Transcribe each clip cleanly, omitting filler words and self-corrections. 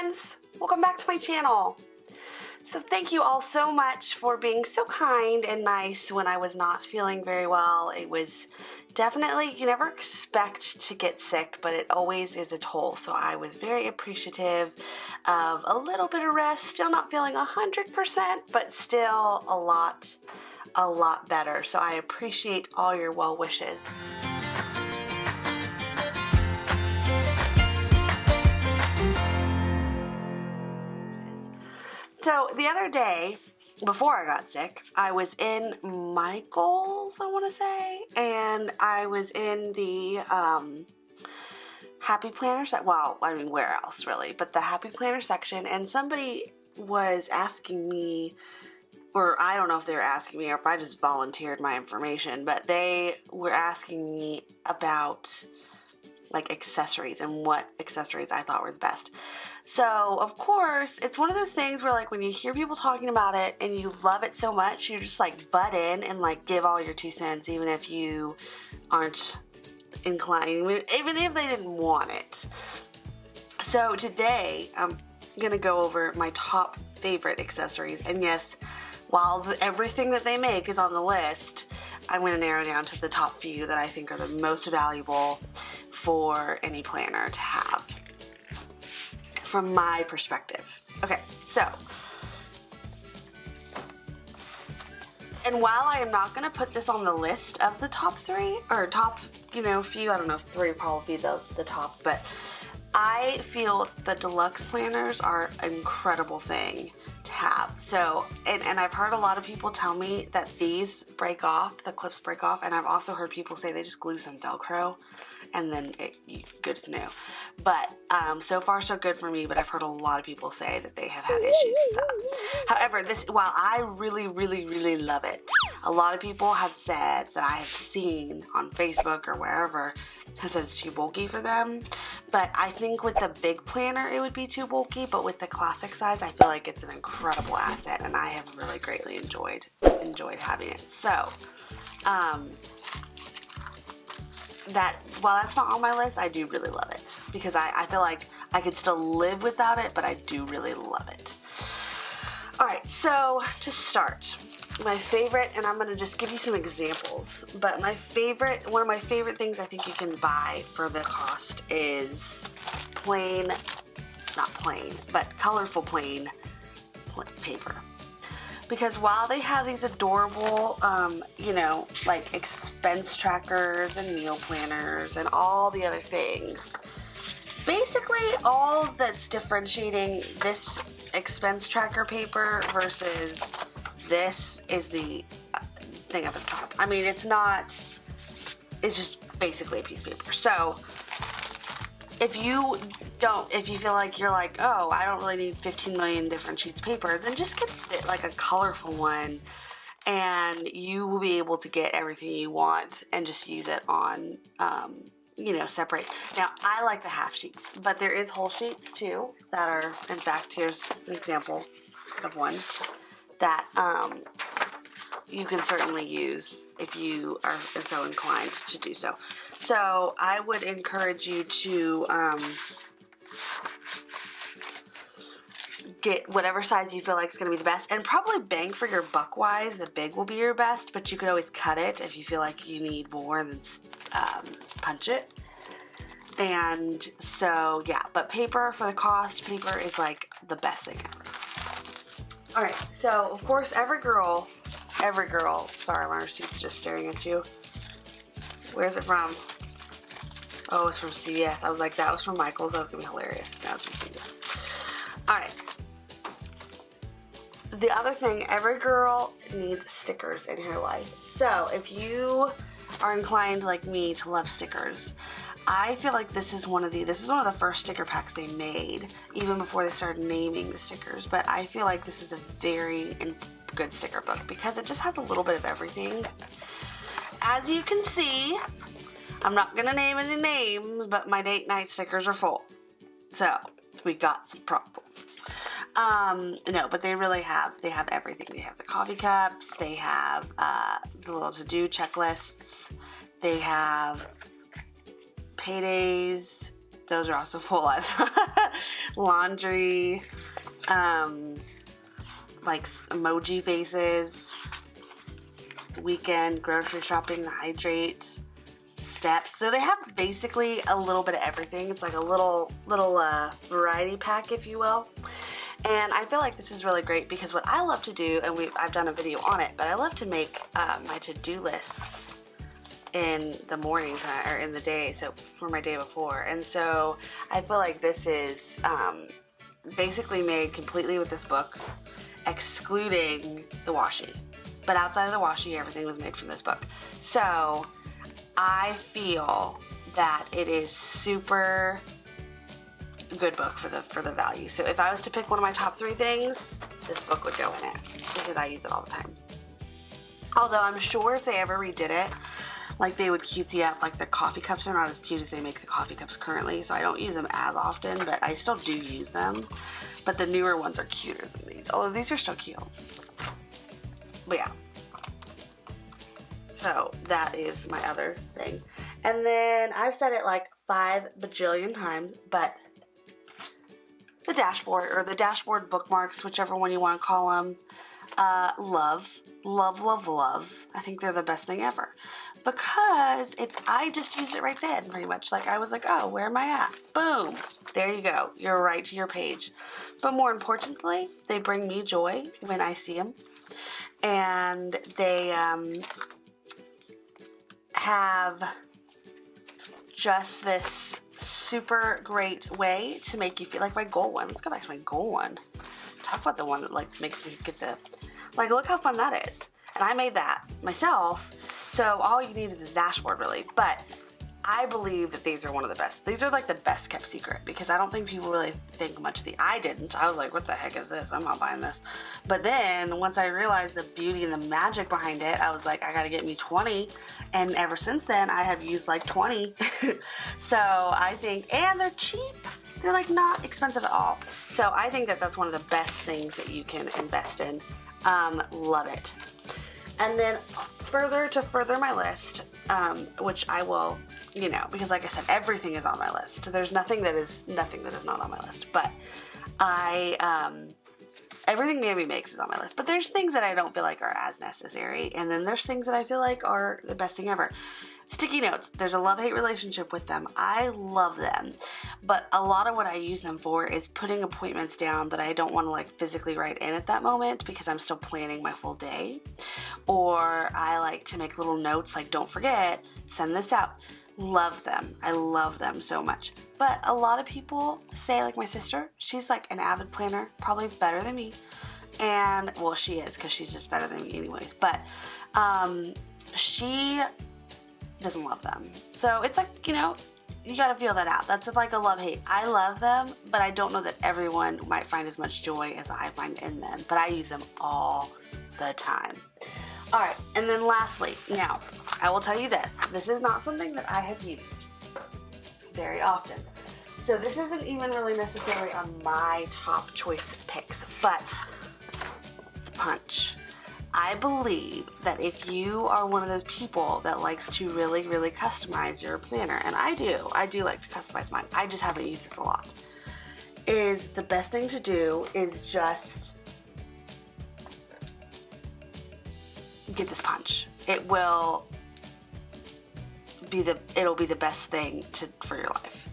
friends! Welcome back to my channel. So thank you all so much for being so kind and nice when I was not feeling very well. It was definitely, you never expect to get sick, but it always is a toll. So I was very appreciative of a little bit of rest, still not feeling 100%, but still a lot better. So I appreciate all your well wishes. So the other day, before I got sick, I was in Michael's, I want to say, and I was in the Happy Planner section. Well, I mean, where else really? But the Happy Planner section, and somebody was asking me, or I don't know if they were asking me or if I just volunteered my information, but they were asking me about like accessories and what accessories I thought were the best. So of course it's one of those things where like when you hear people talking about it and you love it so much, you just like butt in and like give all your 2 cents, even if you aren't inclined, even if they didn't want it. So today I'm gonna go over my top favorite accessories, and yes, while everything that they make is on the list, I'm going to narrow down to the top few that I think are the most valuable for any planner to have, from my perspective. Okay, so, and while I am not going to put this on the list of the top 3, or top, few, I don't know if 3 would probably be the top, but I feel the deluxe planners are an incredible thing to have. So, and I've heard a lot of people tell me that these break off, the clips break off, and I've also heard people say they just glue some Velcro and then good as new. But so far so good for me, but I've heard a lot of people say that they have had issues with that. However, while I really love it, a lot of people have said that I have seen on Facebook or wherever has said it's too bulky for them. But I think with the big planner it would be too bulky, but with the classic size I feel like it's an incredible asset, and I have really greatly enjoyed having it. So that, while that's not on my list, I do really love it because I feel like I could still live without it, but I do really love it. Alright, so to start, my favorite, and I'm going to just give you some examples, but one of my favorite things I think you can buy for the cost is not plain, but colorful plain paper. Because while they have these adorable, like expense trackers and meal planners and all the other things, basically all that's differentiating this expense tracker paper versus this is the thing up at the top. I mean, it's just basically a piece of paper. So if you feel like you're like, oh, I don't really need 15 million different sheets of paper, then just get like a colorful one and you will be able to get everything you want and just use it on, separate. Now, I like the half sheets, but there is whole sheets too that are, in fact, here's an example of one that you can certainly use if you are so inclined to do so. So I would encourage you to get whatever size you feel like is going to be the best, and probably bang for your buck wise, the big will be your best, but you could always cut it if you feel like you need more and punch it. And so yeah, but paper, for the cost, paper is like the best thing ever. Alright, so of course every girl, sorry, my receipt's just staring at you. Where's it from? Oh, it's from CVS. I was like, that was from Michael's, that was gonna be hilarious. Now it's from CVS. Alright. The other thing, every girl needs stickers in her life. So if you are inclined like me to love stickers, I feel like this is one of the first sticker packs they made, even before they started naming the stickers. But I feel like this is a very good sticker book because it just has a little bit of everything. As you can see, I'm not gonna name any names, but my date night stickers are full. So we got some problems. No, but they have everything. They have the coffee cups, they have the little to-do checklists, they have paydays, those are also full of. laundry, like emoji faces, weekend grocery shopping, hydrate, steps. So they have basically a little bit of everything. It's like a little variety pack, if you will. And I feel like this is really great because what I love to do, and I've done a video on it, but I love to make my to-do lists in the morning time, or in the day, so for my day before. And so I feel like this is basically made completely with this book, excluding the washi. But outside of the washi, everything was made from this book. So I feel that it is super good book for the value. So if I was to pick one of my top 3 things, this book would go in it because I use it all the time. Although I'm sure if they ever redid it, like they would cutesy up, like the coffee cups are not as cute as they make the coffee cups currently, so I don't use them as often, but I still do use them. But the newer ones are cuter than these, although these are still cute. But yeah. So that is my other thing. And then I've said it like 5 bajillion times, but the dashboard, or the dashboard bookmarks, whichever one you want to call them, love. I think they're the best thing ever. Because I just used it right then, pretty much. Like, I was like, oh, where am I at? Boom. There you go. You're right to your page. But more importantly, they bring me joy when I see them. And they have just this super great way to make you feel like my goal one. Let's go back to my goal one. Talk about the one that like makes me get the, like, look how fun that is. And I made that myself. So all you need is the dashboard, really. But I believe that these are one of the best. These are like the best kept secret because I don't think people really think much. I didn't. I was like, what the heck is this? I'm not buying this. But then once I realized the beauty and the magic behind it, I was like, I gotta get me 20. And ever since then, I have used like 20. So I think, and they're cheap. They're like not expensive at all. So I think that that's one of the best things that you can invest in. Love it. And then further my list, which I will, you know, because like I said, everything is on my list. There's nothing that is not on my list. But everything Mambi makes is on my list. But there's things that I don't feel like are as necessary. And then there's things that I feel like are the best thing ever. Sticky notes. There's a love-hate relationship with them. I love them. But a lot of what I use them for is putting appointments down that I don't want to like physically write in at that moment because I'm still planning my full day. Or I like to make little notes like, don't forget, send this out. Love them. I love them so much. But a lot of people say, like my sister, she's like an avid planner, probably better than me. And, well, she is because she's just better than me anyways. But she doesn't love them. So it's like, you know, you gotta feel that out. That's like a love-hate. I love them, but I don't know that everyone might find as much joy as I find in them. But I use them all the time. All right, and then lastly, now, I will tell you this. This is not something that I have used very often. So this isn't even really necessarily on my top choice picks, but the punch. I believe that if you are one of those people that likes to really, really customize your planner, and I do like to customize mine, I just haven't used this a lot, is the best thing to do is just get this punch. It'll be the best thing for your life.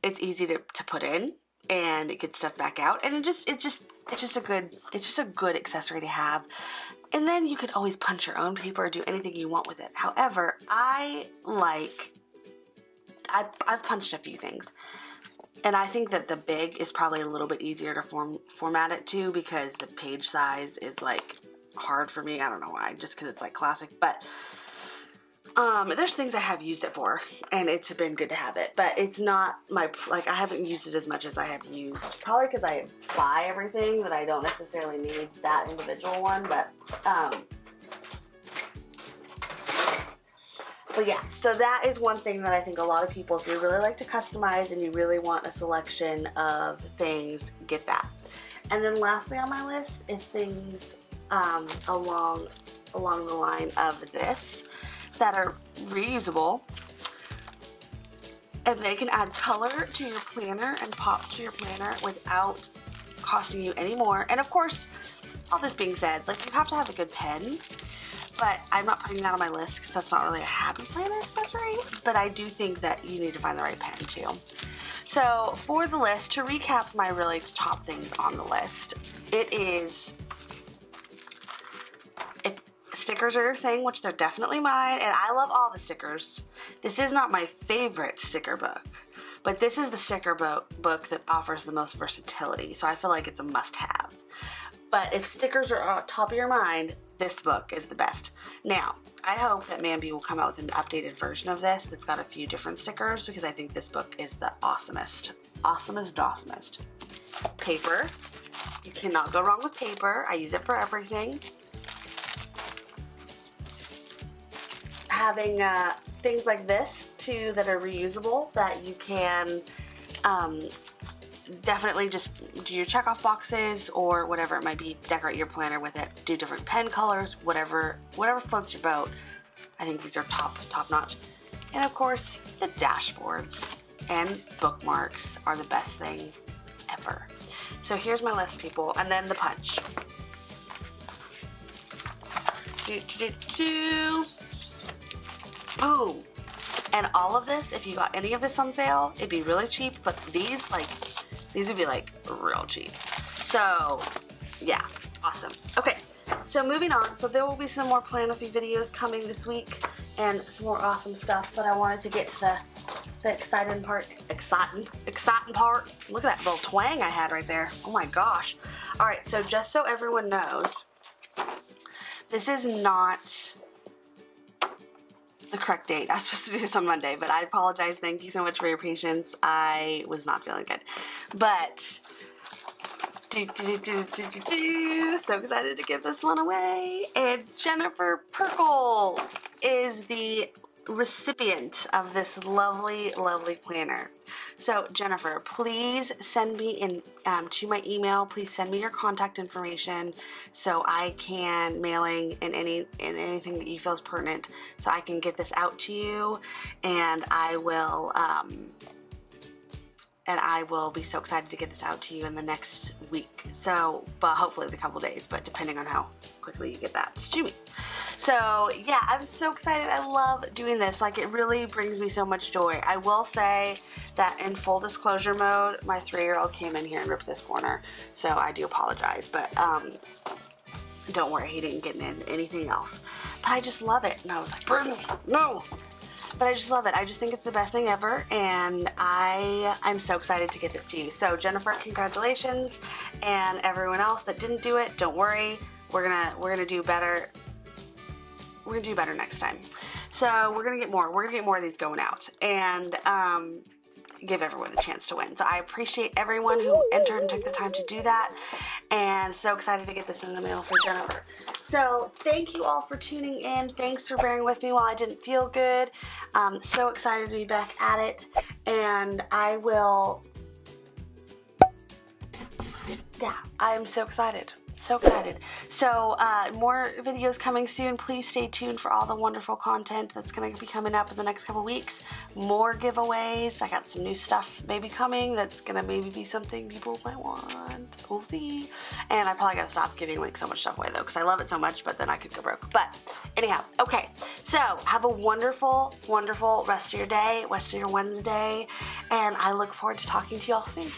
It's easy to put in, and it gets stuff back out, and it's just a good accessory to have. And then you could always punch your own paper or do anything you want with it. However, I've punched a few things. And I think that the big is probably a little bit easier to format it to because the page size is like hard for me. I don't know why, just because it's like classic. But there's things I have used it for, and it's been good to have it. But it's not I haven't used it as much as I have used. Probably because I buy everything that I don't necessarily need that individual one. But yeah, so that is one thing that I think a lot of people, if you really like to customize and you really want a selection of things, get that. And then lastly on my list is things along the line of this that are reusable. And they can add color to your planner and pop to your planner without costing you any more. And of course, all this being said, like, you have to have a good pen, but I'm not putting that on my list because that's not really a happy planner accessory, but I do think that you need to find the right pen too. So for the list, to recap my really top things on the list, it is, if stickers are your thing, which they're definitely mine, and I love all the stickers. This is not my favorite sticker book, but this is the sticker book that offers the most versatility, so I feel like it's a must-have. But if stickers are on top of your mind, this book is the best. Now, I hope that Mambi will come out with an updated version of this that's got a few different stickers, because I think this book is the awesomest. Awesomest. Paper. You cannot go wrong with paper. I use it for everything. Having things like this too that are reusable, that you can definitely just do your checkoff boxes or whatever it might be, decorate your planner with it, do different pen colors, whatever floats your boat. I think these are top notch. And of course, the dashboards and bookmarks are the best thing ever. So here's my list, people, and then the punch. Boom. And all of this, if you got any of this on sale, it'd be really cheap, but these would be like real cheap. So yeah, awesome. Okay, so moving on. So there will be some more Plan With Me videos coming this week and some more awesome stuff, but I wanted to get to the exciting part. Look at that little twang I had right there. Oh my gosh. All right, so just so everyone knows, this is not the correct date. I was supposed to do this on Monday, but I apologize. Thank you so much for your patience. I was not feeling good. But so excited to give this one away. And Jennifer Perkle is the recipient of this lovely planner. So Jennifer, please send me in to my email. Please send me your contact information so I can mailing and anything that you feel is pertinent, so I can get this out to you, and I will be so excited to get this out to you in the next week. So, but hopefully a couple days, but depending on how quickly you get that to me. So yeah, I'm so excited. I love doing this. Like, it really brings me so much joy. I will say that in full disclosure mode, my 3-year-old came in here and ripped this corner. So I do apologize, but don't worry, he didn't get in anything else. But I just love it. And I was like, Brittany, no. But I just love it. I just think it's the best thing ever, and I'm so excited to get this to you. So Jennifer, congratulations, and everyone else that didn't do it, don't worry. We're gonna do better. We're gonna do better next time. So we're gonna get more. We're gonna get more of these going out, and give everyone a chance to win. So I appreciate everyone who entered and took the time to do that, and so excited to get this in the mail for Jennifer. So thank you all for tuning in. Thanks for bearing with me while I didn't feel good. So excited to be back at it, and I will, yeah, I'm so excited. So excited. So more videos coming soon. Please stay tuned for all the wonderful content that's going to be coming up in the next couple weeks. More giveaways. I got some new stuff maybe coming that's going to maybe be something people might want. We'll see. And I probably got to stop giving like so much stuff away though, because I love it so much, but then I could go broke. But anyhow, okay. So have a wonderful, wonderful rest of your day, rest of your Wednesday, and I look forward to talking to y'all soon.